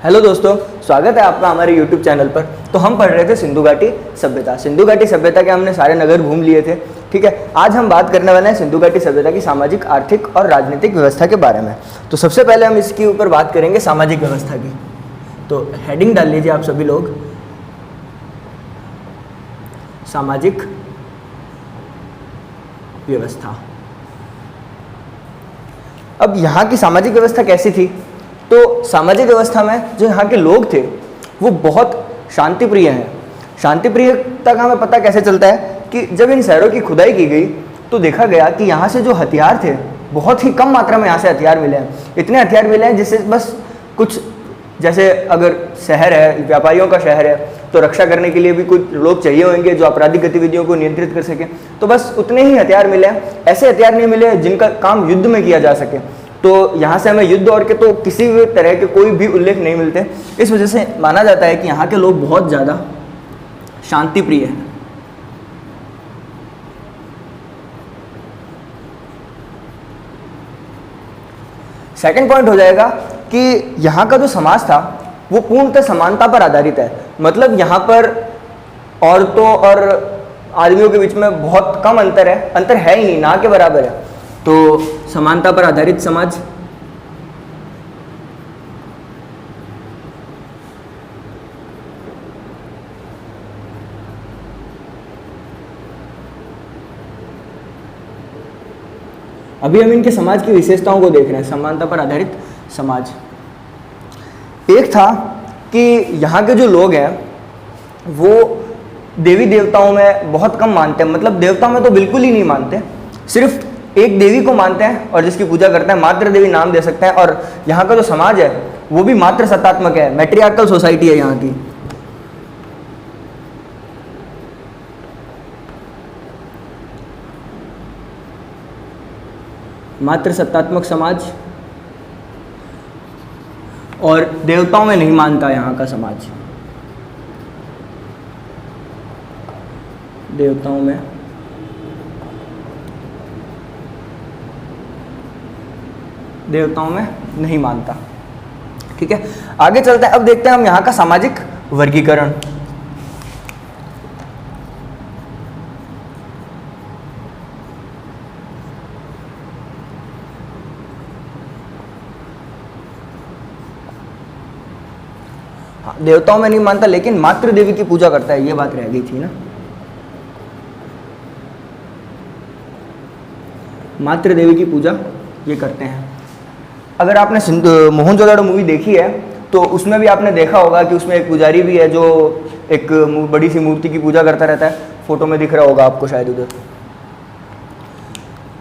Hello दोस्तों, स्वागत है आपका हमारे YouTube चैनल पर। तो हम पढ़ रहे थे सिंधु घाटी सभ्यता। सिंधु घाटी सभ्यता के हमने सारे नगर घूम लिए थे। ठीक है, आज हम बात करने वाले हैं सिंधु घाटी सभ्यता की सामाजिक, आर्थिक और राजनीतिक व्यवस्था के बारे में। तो सबसे पहले हम इसके ऊपर बात करेंगे सामाजिक व्यवस्था की। तो हेडिंग डाल लीजिए आप सभी लोग, सामाजिक व्यवस्था। अब यहाँ की सामाजिक व्यवस्था कैसी थी? तो सामाजिक व्यवस्था में जो यहाँ के लोग थे वो बहुत शांतिप्रिय हैं। शांतिप्रियता का हमें पता कैसे चलता है कि जब इन शहरों की खुदाई की गई तो देखा गया कि यहाँ से जो हथियार थे, बहुत ही कम मात्रा में यहाँ से हथियार मिले हैं। इतने हथियार मिले हैं जिससे बस कुछ, जैसे अगर शहर है, व्यापारियों का शहर है, तो रक्षा करने के लिए भी कुछ लोग चाहिए होंगे जो आपराधिक गतिविधियों को नियंत्रित कर सकें। तो बस उतने ही हथियार मिले हैं। ऐसे हथियार नहीं मिले जिनका काम युद्ध में किया जा सके। तो यहाँ से हमें युद्ध और के तो किसी भी तरह के कोई भी उल्लेख नहीं मिलते। इस वजह से माना जाता है कि यहाँ के लोग बहुत ज़्यादा शांति प्रिय हैं। सेकंड पॉइंट हो जाएगा कि यहाँ का जो समाज था वो पूर्णतः समानता पर आधारित है। मतलब यहाँ पर औरतों और आदमियों के बीच में बहुत कम अंतर है, अंतर है ही नहीं, ना के बराबर है। तो समानता पर आधारित समाज। अभी हम इनके समाज की विशेषताओं को देख रहे हैं। समानता पर आधारित समाज एक था कि यहाँ के जो लोग हैं वो देवी देवताओं में बहुत कम मानते हैं। मतलब देवताओं में तो बिल्कुल ही नहीं मानते, सिर्फ एक देवी को मानते हैं और जिसकी पूजा करते हैं। मातृ देवी नाम दे सकते हैं। और यहाँ का जो समाज है वो भी मातृ सत्तात्मक है, मैट्रियार्कल सोसाइटी है यहाँ की। मातृ सत्तात्मक समाज, और देवताओं में नहीं मानता यहाँ का समाज। देवताओं में नहीं मानता। ठीक है, आगे चलते हैं। अब देखते हैं हम यहाँ का सामाजिक वर्गीकरण। हाँ, देवताओं में नहीं मानता लेकिन मातृ देवी की पूजा करता है, ये बात रह गई थी ना। मातृ देवी की पूजा ये करते हैं। अगर आपने मोहनजोदड़ो मूवी देखी है तो उसमें भी आपने देखा होगा कि उसमें एक पुजारी भी है जो एक बड़ी सी मूर्ति की पूजा करता रहता है। फोटो में दिख रहा होगा आपको शायद उधर।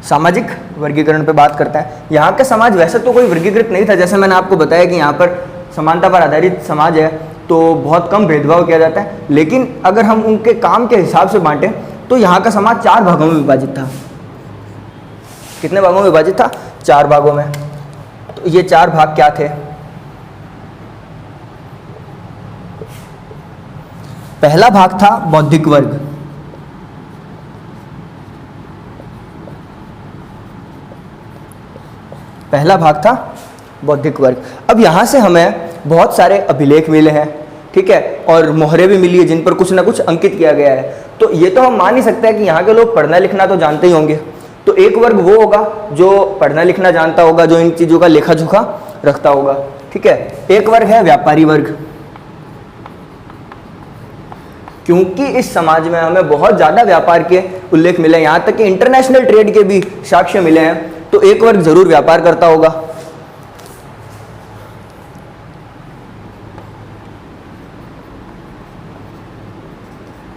सामाजिक वर्गीकरण पे बात करता है। यहाँ का समाज वैसे तो कोई वर्गीकृत नहीं था, जैसे मैंने आपको बताया कि यहाँ पर समानता पर आधारित समाज है तो बहुत कम भेदभाव किया जाता है। लेकिन अगर हम उनके काम के हिसाब से बांटें तो यहाँ का समाज 4 भागों में विभाजित था। कितने भागों में विभाजित था? 4 भागों में। तो ये 4 भाग क्या थे? पहला भाग था बौद्धिक वर्ग। पहला भाग था बौद्धिक वर्ग। अब यहां से हमें बहुत सारे अभिलेख मिले हैं, ठीक है, और मोहरें भी मिली है जिन पर कुछ ना कुछ अंकित किया गया है। तो ये तो हम मान ही सकते हैं कि यहाँ के लोग पढ़ना लिखना तो जानते ही होंगे। तो एक वर्ग वो होगा जो पढ़ना लिखना जानता होगा, जो इन चीज़ों का लेखा जोखा रखता होगा। ठीक है, एक वर्ग है व्यापारी वर्ग। क्योंकि इस समाज में हमें बहुत ज़्यादा व्यापार के उल्लेख मिले हैं, यहाँ तक कि इंटरनेशनल ट्रेड के भी साक्ष्य मिले हैं। तो एक वर्ग जरूर व्यापार करता होगा।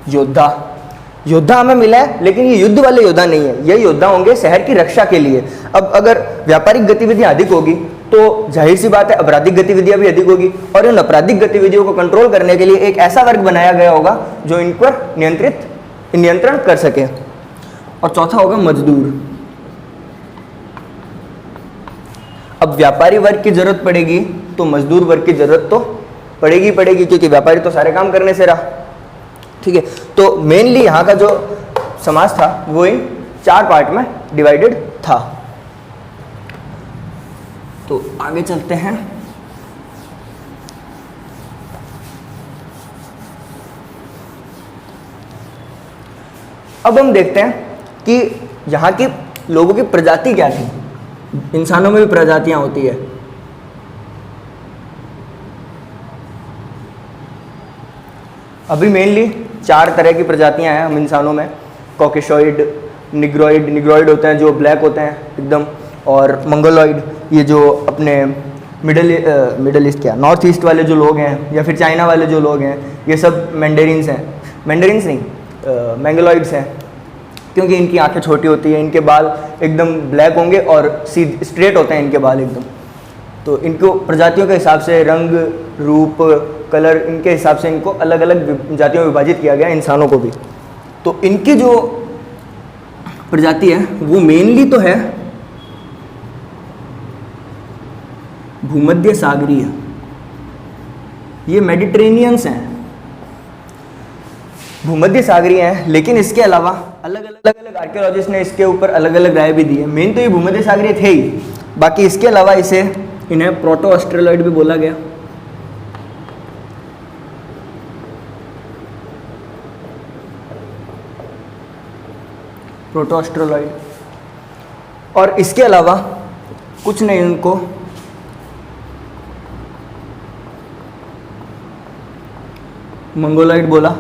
योद्धा, योद्धा हमें मिला है लेकिन ये युद्ध वाले योद्धा नहीं है, ये योद्धा होंगे शहर की रक्षा के लिए। अब अगर व्यापारिक गतिविधियां अधिक होगी तो जाहिर सी बात है आपराधिक गतिविधियां भी अधिक होगी, और इन आपराधिक गतिविधियों को कंट्रोल करने के लिए एक ऐसा वर्ग बनाया गया होगा जो इन पर नियंत्रण कर सके। और चौथा होगा मजदूर। अब व्यापारी वर्ग की जरूरत पड़ेगी तो मजदूर वर्ग की जरूरत तो पड़ेगी क्योंकि व्यापारी तो सारे काम करने से रहा। ठीक है, तो मेनली यहाँ का जो समाज था वो इन 4 पार्ट में डिवाइडेड था। तो आगे चलते हैं। अब हम देखते हैं कि यहाँ की लोगों की प्रजाति क्या थी। इंसानों में भी प्रजातियां होती है। अभी मेनली 4 तरह की प्रजातियां हैं हम इंसानों में। कॉकेशॉइड, निग्रोइड होते हैं जो ब्लैक होते हैं एकदम, और मंगोलॉइड ये जो अपने मिडल ईस्ट क्या नॉर्थ ईस्ट वाले जो लोग हैं, या फिर चाइना वाले जो लोग हैं, ये सब मैंडेरिन्स हैं। मैंडेरिन्स नहीं, मैंगोलॉइड्स हैं, क्योंकि इनकी आंखें छोटी होती हैं, इनके बाल एकदम ब्लैक होंगे और सीधे स्ट्रेट होते हैं इनके बाल एकदम। तो इनको प्रजातियों के हिसाब से रंग, रूप, कलर, इनके हिसाब से इनको अलग अलग जातियों में विभाजित किया गया, इंसानों को भी। तो इनकी जो प्रजाति है वो मेनली तो है भूमध्य सागरीय, ये मेडिटेरेनियंस हैं, भूमध्य सागरीय हैं। लेकिन इसके अलावा अलग अलग आर्कियोलॉजिस्ट ने इसके ऊपर अलग अलग राय भी दी है। मेन तो ये भूमध्य सागरीय थे ही, बाकी इसके अलावा इन्हें प्रोटो ऑस्ट्रेलॉइड भी बोला गया। Proto Australoid. और इसके अलावा कुछ ने इनको मंगोलॉइड बोला,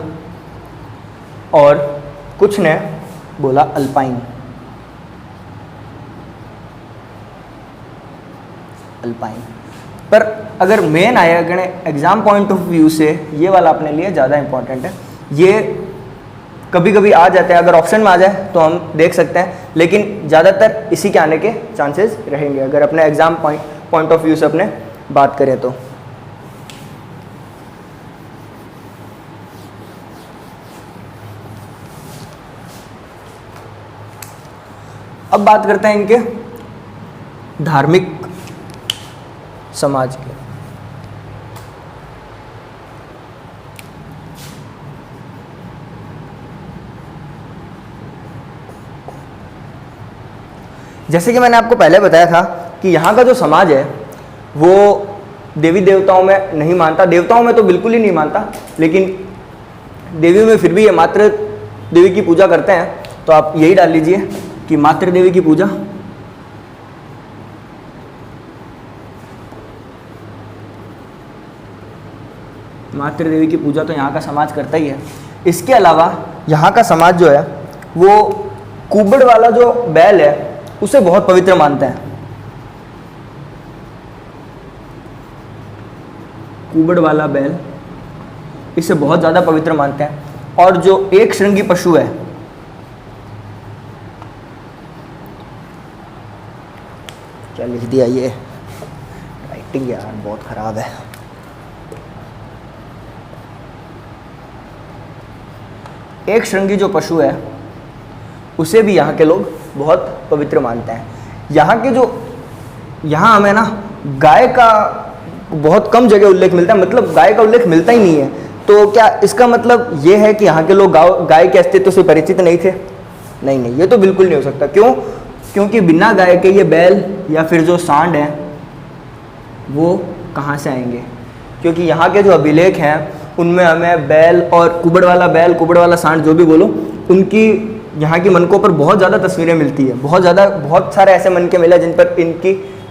और कुछ ने बोला अल्पाइन। पर अगर मेन आया एग्जाम पॉइंट ऑफ व्यू से, ये वाला अपने लिए ज़्यादा इंपॉर्टेंट है। ये कभी कभी आ जाता है, अगर ऑप्शन में आ जाए तो हम देख सकते हैं, लेकिन ज़्यादातर इसी के आने के चांसेस रहेंगे अगर अपने एग्जाम पॉइंट ऑफ व्यू से अपने बात करें तो। अब बात करते हैं इनके धार्मिक समाज के। जैसे कि मैंने आपको पहले बताया था कि यहाँ का जो समाज है वो देवी देवताओं में नहीं मानता, देवताओं में तो बिल्कुल ही नहीं मानता, लेकिन देवी में फिर भी ये मातृ देवी की पूजा करते हैं। तो आप यही डाल लीजिए कि मातृ देवी की पूजा। मातृ देवी की पूजा तो यहाँ का समाज करता ही है। इसके अलावा यहाँ का समाज जो है वो कुबड़ वाला जो बैल है उसे बहुत पवित्र मानते हैं। कुबड़ वाला बैल, इसे बहुत ज़्यादा पवित्र मानते हैं। और जो एक श्रृंगी पशु है, क्या लिख दिया ये, राइटिंग यार बहुत खराब है। एक श्रृंगी जो पशु है उसे भी यहाँ के लोग बहुत पवित्र मानते हैं। यहाँ हमें ना गाय का बहुत कम जगह उल्लेख मिलता है, मतलब गाय का उल्लेख मिलता ही नहीं है। तो क्या इसका मतलब ये है कि यहाँ के लोग गाय के अस्तित्व से परिचित नहीं थे? नहीं, ये तो बिल्कुल नहीं हो सकता। क्यों? क्योंकि बिना गाय के ये बैल या फिर जो सांड है वो कहाँ से आएंगे? क्योंकि यहाँ के जो अभिलेख हैं उनमें हमें बैल और कुबड़ वाला बैल, कुबड़ वाला सांड, जो भी बोलो, उनकी यहाँ की मनकों पर बहुत ज़्यादा तस्वीरें मिलती है। बहुत सारे ऐसे मनके मिले जिन पर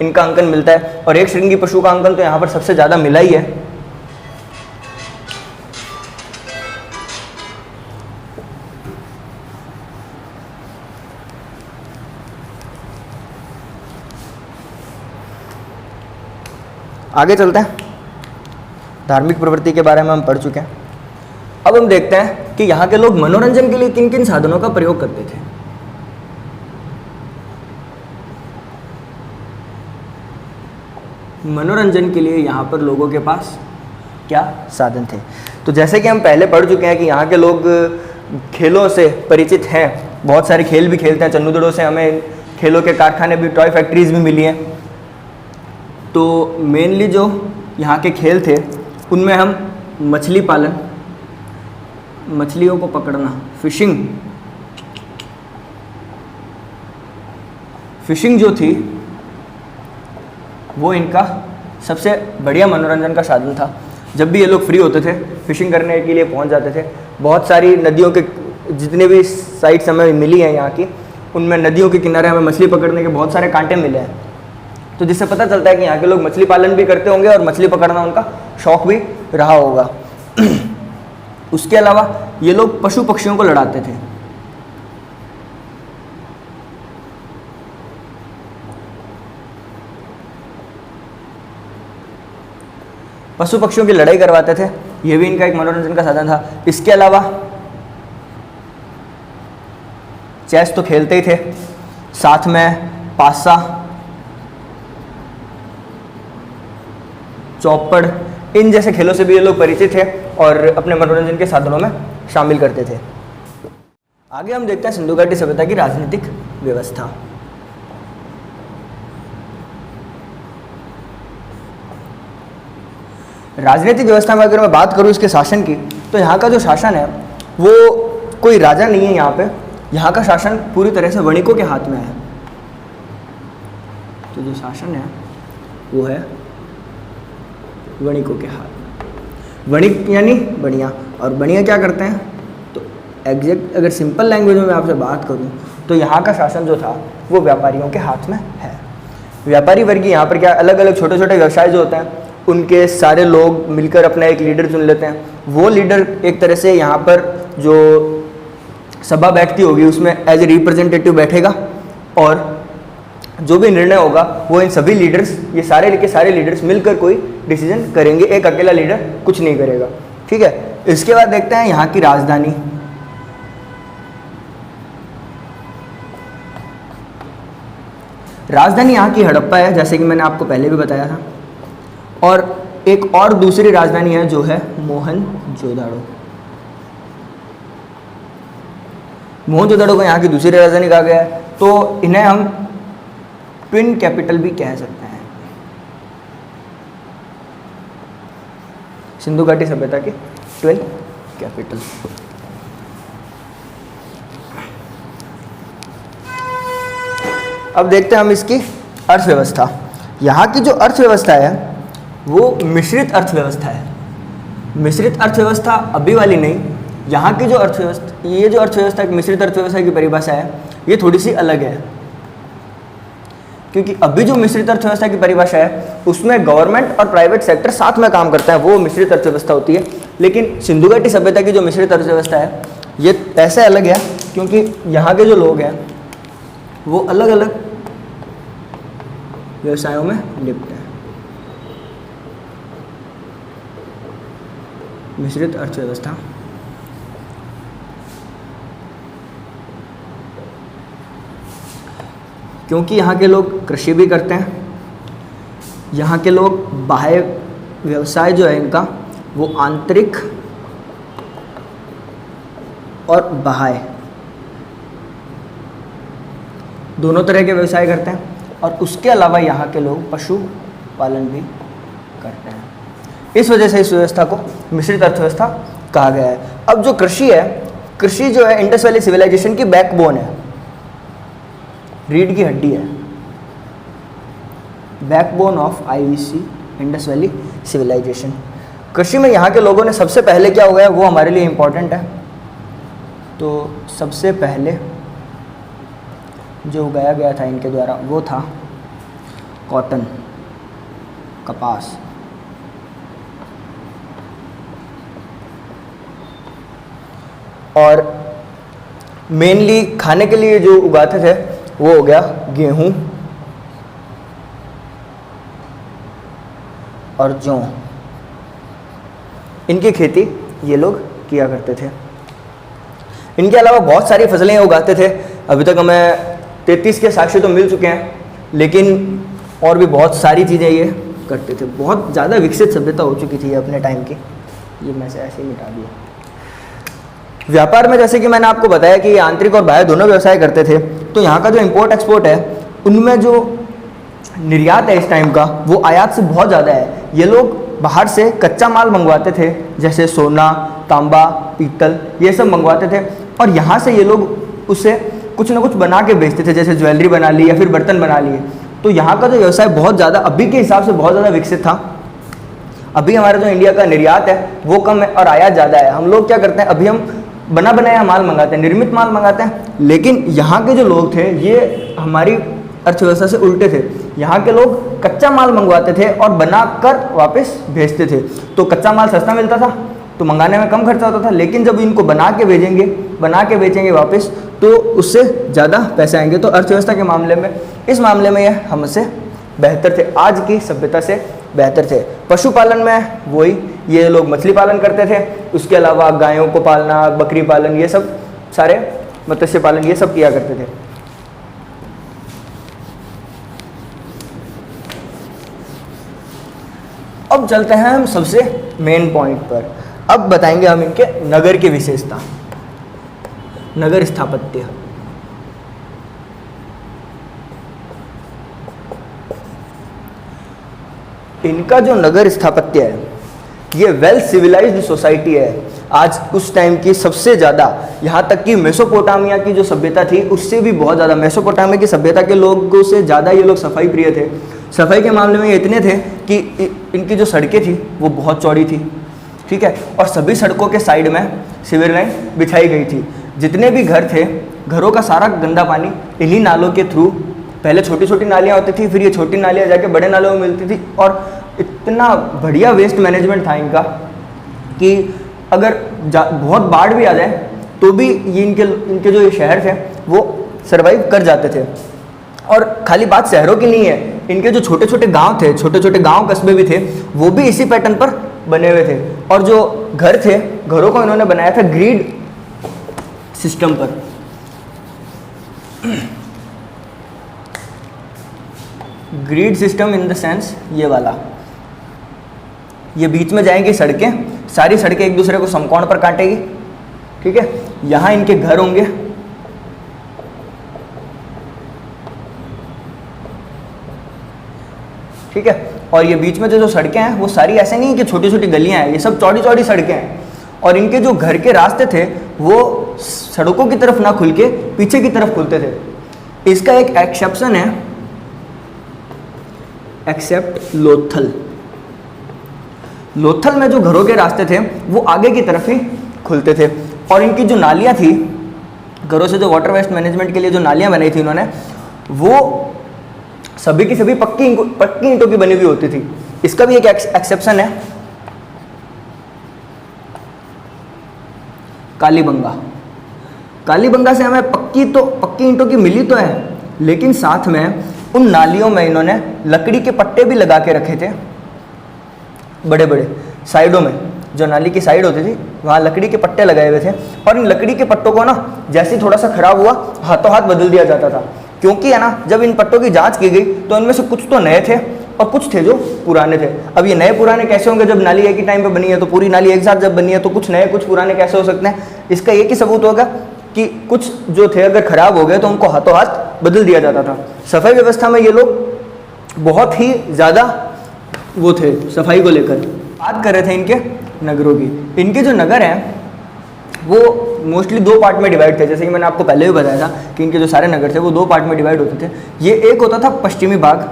इनका अंकन मिलता है, और एक श्रृंगी पशु का अंकन तो यहाँ पर सबसे ज़्यादा मिला ही है। आगे चलते हैं। धार्मिक प्रवृत्ति के बारे में हम पढ़ चुके हैं। अब हम देखते हैं कि यहाँ के लोग मनोरंजन के लिए किन किन साधनों का प्रयोग करते थे। मनोरंजन के लिए यहाँ पर लोगों के पास क्या साधन थे? तो जैसे कि हम पहले पढ़ चुके हैं कि यहाँ के लोग खेलों से परिचित हैं, बहुत सारे खेल भी खेलते हैं। चन्नूदड़ों से हमें खेलों के कारखाने भी, टॉय फैक्ट्रीज भी मिली हैं। तो मेनली जो यहाँ के खेल थे उनमें हम मछली पालन, मछलियों को पकड़ना, फिशिंग जो थी वो इनका सबसे बढ़िया मनोरंजन का साधन था। जब भी ये लोग फ्री होते थे फिशिंग करने के लिए पहुंच जाते थे। बहुत सारी नदियों के जितने भी साइट्स हमें मिली हैं यहाँ की, उनमें नदियों के किनारे हमें मछली पकड़ने के बहुत सारे कांटे मिले हैं। तो जिससे पता चलता है कि यहाँ के लोग मछली पालन भी करते होंगे और मछली पकड़ना उनका शौक भी रहा होगा। उसके अलावा ये लोग पशु पक्षियों को लड़ाते थे। पशु पक्षियों की लड़ाई करवाते थे, यह भी इनका एक मनोरंजन का साधन था। इसके अलावा चेस तो खेलते ही थे, साथ में पासा, चौपड़, इन जैसे खेलों से भी ये लोग परिचित थे और अपने मनोरंजन के साधनों में शामिल करते थे। आगे हम देखते हैं सिंधु घाटी सभ्यता की राजनीतिक व्यवस्था। राजनीतिक व्यवस्था में अगर मैं बात करूं इसके शासन की, तो यहाँ का जो शासन है वो कोई राजा नहीं है। यहाँ का शासन पूरी तरह से वणिकों के हाथ में है। तो जो शासन है वो है वणिकों के हाथ। वणिक यानी बनिया, और बनिया क्या करते हैं? तो एग्जैक्ट अगर सिंपल लैंग्वेज में मैं आपसे बात करूं तो यहाँ का शासन जो था वो व्यापारियों के हाथ में है। व्यापारी वर्ग यहाँ पर क्या अलग अलग छोटे छोटे व्यवसाय जो होते हैं उनके सारे लोग मिलकर अपना एक लीडर चुन लेते हैं। वो लीडर एक तरह से यहाँ पर जो सभा बैठती होगी उसमें एज ए रिप्रेजेंटेटिव बैठेगा और जो भी निर्णय होगा वो इन सभी लीडर्स, ये सारे के सारे लीडर्स मिलकर कोई डिसीजन करेंगे। एक अकेला लीडर कुछ नहीं करेगा। ठीक है, इसके बाद देखते हैं यहाँ की राजधानी। राजधानी यहाँ की हड़प्पा है, जैसे कि मैंने आपको पहले भी बताया था। और एक और दूसरी राजधानी है जो है मोहनजोदाड़ो। मोहनजोदाड़ो को यहाँ की दूसरी राजधानी कहा गया है। तो इन्हें हम ट्विन कैपिटल भी कह सकते हैं, सिंधु घाटी सभ्यता की ट्विन कैपिटल। अब देखते हैं हम इसकी अर्थव्यवस्था। यहाँ की जो अर्थव्यवस्था है वो मिश्रित अर्थव्यवस्था है। मिश्रित अर्थव्यवस्था अभी वाली नहीं, यहाँ की जो अर्थव्यवस्था, ये जो अर्थव्यवस्था की मिश्रित अर्थव्यवस्था की परिभाषा है ये थोड़ी सी अलग है। क्योंकि अभी जो मिश्रित अर्थव्यवस्था की परिभाषा है उसमें गवर्नमेंट और प्राइवेट सेक्टर साथ में काम करता है, वो मिश्रित अर्थव्यवस्था होती है। लेकिन सिंधु घाटी सभ्यता की जो मिश्रित अर्थव्यवस्था है ये ऐसे अलग है क्योंकि यहाँ के जो लोग हैं वो अलग अलग व्यवसायों में लिप्त हैं। मिश्रित अर्थव्यवस्था क्योंकि यहाँ के लोग कृषि भी करते हैं, यहाँ के लोग बाह्य व्यवसाय जो है इनका वो आंतरिक और बाह्य दोनों तरह के व्यवसाय करते हैं। और उसके अलावा यहाँ के लोग पशु पालन भी करते हैं। इस वजह से इस व्यवस्था को मिश्रित अर्थव्यवस्था कहा गया है। अब जो कृषि है, कृषि जो है इंडस वैली सिविलाइजेशन की बैकबोन है, रीढ़ की हड्डी है, backbone of IVC Indus valley civilization. कृषि में यहाँ के लोगों ने सबसे पहले क्या उगाया वो हमारे लिए इम्पोर्टेंट है। तो सबसे पहले जो उगाया गया था इनके द्वारा वो था कॉटन, कपास। और मेनली खाने के लिए जो उगाते थे वो हो गया गेहूं और जौ। इनकी खेती ये लोग किया करते थे। इनके अलावा बहुत सारी फसलें उगाते थे। अभी तक हमें 33 के साक्ष्य तो मिल चुके हैं, लेकिन और भी बहुत सारी चीज़ें ये करते थे। बहुत ज़्यादा विकसित सभ्यता हो चुकी थी अपने टाइम की। ये मैं से ऐसे ही मिटा दिया। व्यापार में जैसे कि मैंने आपको बताया कि ये आंतरिक और बाह्य दोनों व्यवसाय करते थे। तो यहाँ का जो इंपोर्ट एक्सपोर्ट है उनमें जो निर्यात है इस टाइम का वो आयात से बहुत ज़्यादा है। ये लोग बाहर से कच्चा माल मंगवाते थे, जैसे सोना, तांबा, पीतल, ये सब मंगवाते थे। और यहाँ से ये लोग उससे कुछ ना कुछ बना के बेचते थे, जैसे ज्वेलरी बना ली या फिर बर्तन बना लिए। तो यहाँ का जो व्यवसाय बहुत ज़्यादा अभी के हिसाब से बहुत ज़्यादा विकसित था। अभी हमारा जो इंडिया का निर्यात है वो कम है और आयात ज़्यादा है। हम लोग क्या करते हैं, अभी हम बना बनाया माल मंगाते हैं, निर्मित माल मंगाते हैं। लेकिन यहाँ के जो लोग थे ये हमारी अर्थव्यवस्था से उल्टे थे। यहाँ के लोग कच्चा माल मंगवाते थे और बनाकर वापस भेजते थे। तो कच्चा माल सस्ता मिलता था तो मंगाने में कम खर्चा होता था, लेकिन जब इनको बना के भेजेंगे, बना के बेचेंगे वापस, तो उससे ज़्यादा पैसे आएंगे। तो अर्थव्यवस्था के मामले में, इस मामले में यह हमसे बेहतर थे, आज की सभ्यता से बेहतर थे। पशुपालन में वही, ये लोग मछली पालन करते थे, उसके अलावा गायों को पालना, बकरी पालन, ये सब सारे, मत्स्य पालन, ये सब किया करते थे। अब चलते हैं हम सबसे मेन पॉइंट पर। अब बताएंगे हम इनके नगर की विशेषता, नगर स्थापत्य। इनका जो नगर स्थापत्य है ये वेल सिविलाइज्ड सोसाइटी है। आज उस टाइम की सबसे ज़्यादा, यहाँ तक कि मेसोपोटामिया की जो सभ्यता थी उससे भी बहुत ज़्यादा, मेसोपोटामिया की सभ्यता के लोगों से ज़्यादा ये लोग सफाई प्रिय थे। सफाई के मामले में ये इतने थे कि इनकी जो सड़कें थी वो बहुत चौड़ी थी, ठीक है, और सभी सड़कों के साइड में सीवर लाइन बिछाई गई थी। जितने भी घर थे, घरों का सारा गंदा पानी इन्हीं नालों के थ्रू, पहले छोटी छोटी नालियाँ होती थी, फिर ये छोटी नालियाँ जाके बड़े नालों में मिलती थी, और इतना बढ़िया वेस्ट मैनेजमेंट था इनका कि अगर बहुत बाढ़ भी आ जाए तो भी ये इनके जो ये शहर थे वो सर्वाइव कर जाते थे। और खाली बात शहरों की नहीं है, इनके जो छोटे छोटे गांव थे, छोटे छोटे गांव कस्बे भी थे, वो भी इसी पैटर्न पर बने हुए थे। और जो घर थे, घरों को इन्होंने बनाया था ग्रिड सिस्टम पर। Grid system in the sense ये वाला, ये बीच में जाएंगी सड़कें, सारी सड़कें एक दूसरे को समकोण पर काटेगी, ठीक है। यहाँ इनके घर होंगे, ठीक है, और ये बीच में जो सड़कें हैं वो सारी ऐसे नहीं कि छोटी छोटी गलियां हैं, ये सब चौड़ी चौड़ी सड़कें हैं। और इनके जो घर के रास्ते थे वो सड़कों की तरफ ना खुल के पीछे की तरफ खुलते थे। इसका एक एक्सेप्शन है, एक्सेप्ट लोथल। लोथल में जो घरों के रास्ते थे वो आगे की तरफ ही खुलते थे। और इनकी जो नालियाँ थी, घरों से जो वाटर वेस्ट मैनेजमेंट के लिए जो नालियाँ बनाई थी इन्होंने, वो सभी की सभी पक्की ईंटों की बनी हुई होती थी। इसका भी एक एक्सेप्शन है, कालीबंगा। कालीबंगा से हमें पक्की ईंटों की मिली तो है, लेकिन साथ में उन नालियों में इन्होंने लकड़ी के पट्टे भी लगा के रखे थे, बड़े बड़े साइडों में, जो नाली की साइड होती थी वहाँ लकड़ी के पट्टे लगाए हुए थे। और इन लकड़ी के पट्टों को ना जैसे ही थोड़ा सा खराब हुआ हाथों हाथ बदल दिया जाता था, क्योंकि है ना जब इन पट्टों की जांच की गई तो इनमें से कुछ तो नए थे और कुछ थे जो पुराने थे। अब ये नए पुराने कैसे होंगे, जब नाली एक ही टाइम पे बनी है तो पूरी नाली एक साथ जब बनी है तो कुछ नए कुछ पुराने कैसे हो सकते हैं। इसका एक ही सबूत होगा कि कुछ जो थे अगर खराब हो गए तो उनको हाथों हाथ बदल दिया जाता था। सफाई व्यवस्था में ये लोग बहुत ही ज़्यादा वो थे सफाई को लेकर। बात कर रहे थे इनके नगरों की। इनके जो नगर हैं वो मोस्टली दो पार्ट में डिवाइड थे, जैसे कि मैंने आपको पहले भी बताया था कि इनके जो सारे नगर थे वो दो पार्ट में डिवाइड होते थे। ये एक होता था पश्चिमी भाग,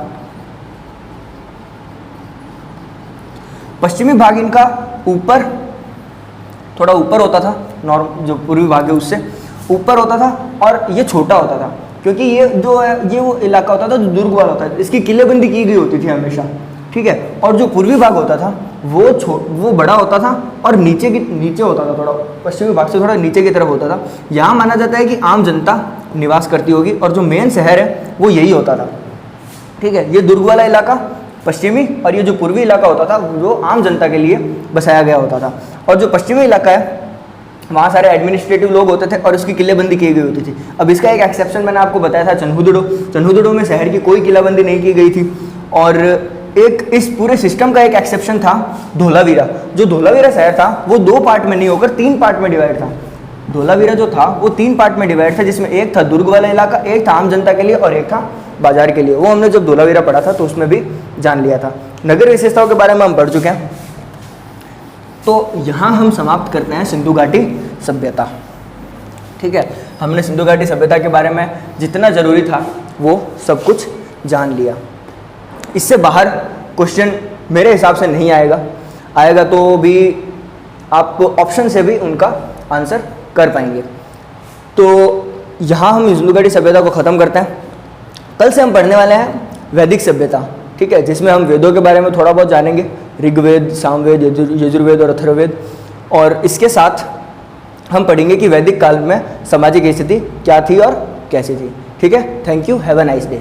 पश्चिमी भाग इनका ऊपर, थोड़ा ऊपर होता था, नॉर्म जो पूर्वी भाग है उससे ऊपर होता था, और ये छोटा होता था क्योंकि ये जो है ये वो इलाका होता था जो दुर्ग वाला होता है, इसकी किलेबंदी की गई होती थी हमेशा, ठीक है। और जो पूर्वी भाग होता था वो बड़ा होता था और नीचे होता था, थोड़ा पश्चिमी भाग से थोड़ा नीचे की तरफ होता था। यहाँ माना जाता है कि आम जनता निवास करती होगी और जो मेन शहर है वो यही होता था, ठीक है। ये दुर्ग वाला इलाका पश्चिमी, और ये जो पूर्वी इलाका होता था वो आम जनता के लिए बसाया गया होता था। और जो पश्चिमी इलाका है वहाँ सारे एडमिनिस्ट्रेटिव लोग होते थे और उसकी किलेबंदी की गई होती थी। अब इसका एक एक्सेप्शन मैंने आपको बताया था, चन्हुदड़ो में शहर की कोई किलेबंदी नहीं की गई थी। और एक इस पूरे सिस्टम का एक एक्सेप्शन था धोलावीरा। जो धोलावीरा शहर था वो दो पार्ट में नहीं होकर तीन पार्ट में डिवाइड था। धोलावीरा जो था वो तीन पार्ट में डिवाइड था, जिसमें एक था दुर्ग वाला इलाका, एक था आम जनता के लिए और एक था बाजार के लिए। वो हमने जब धोलावीरा पढ़ा था तो उसमें भी जान लिया था। नगर विशेषताओं के बारे में हम पढ़ चुके हैं। तो यहाँ हम समाप्त करते हैं सिंधु घाटी सभ्यता, ठीक है। हमने सिंधु घाटी सभ्यता के बारे में जितना ज़रूरी था वो सब कुछ जान लिया। इससे बाहर क्वेश्चन मेरे हिसाब से नहीं आएगा तो भी आप ऑप्शन से भी उनका आंसर कर पाएंगे। तो यहाँ हम सिंधु घाटी सभ्यता को ख़त्म करते हैं। कल से हम पढ़ने वाले हैं वैदिक सभ्यता, ठीक है, जिसमें हम वेदों के बारे में थोड़ा बहुत जानेंगे, ऋग्वेद, सामवेद, यजुर्वेद और अथर्ववेद। और इसके साथ हम पढ़ेंगे कि वैदिक काल में सामाजिक स्थिति क्या थी और कैसी थी। ठीक है, thank you, have a nice day.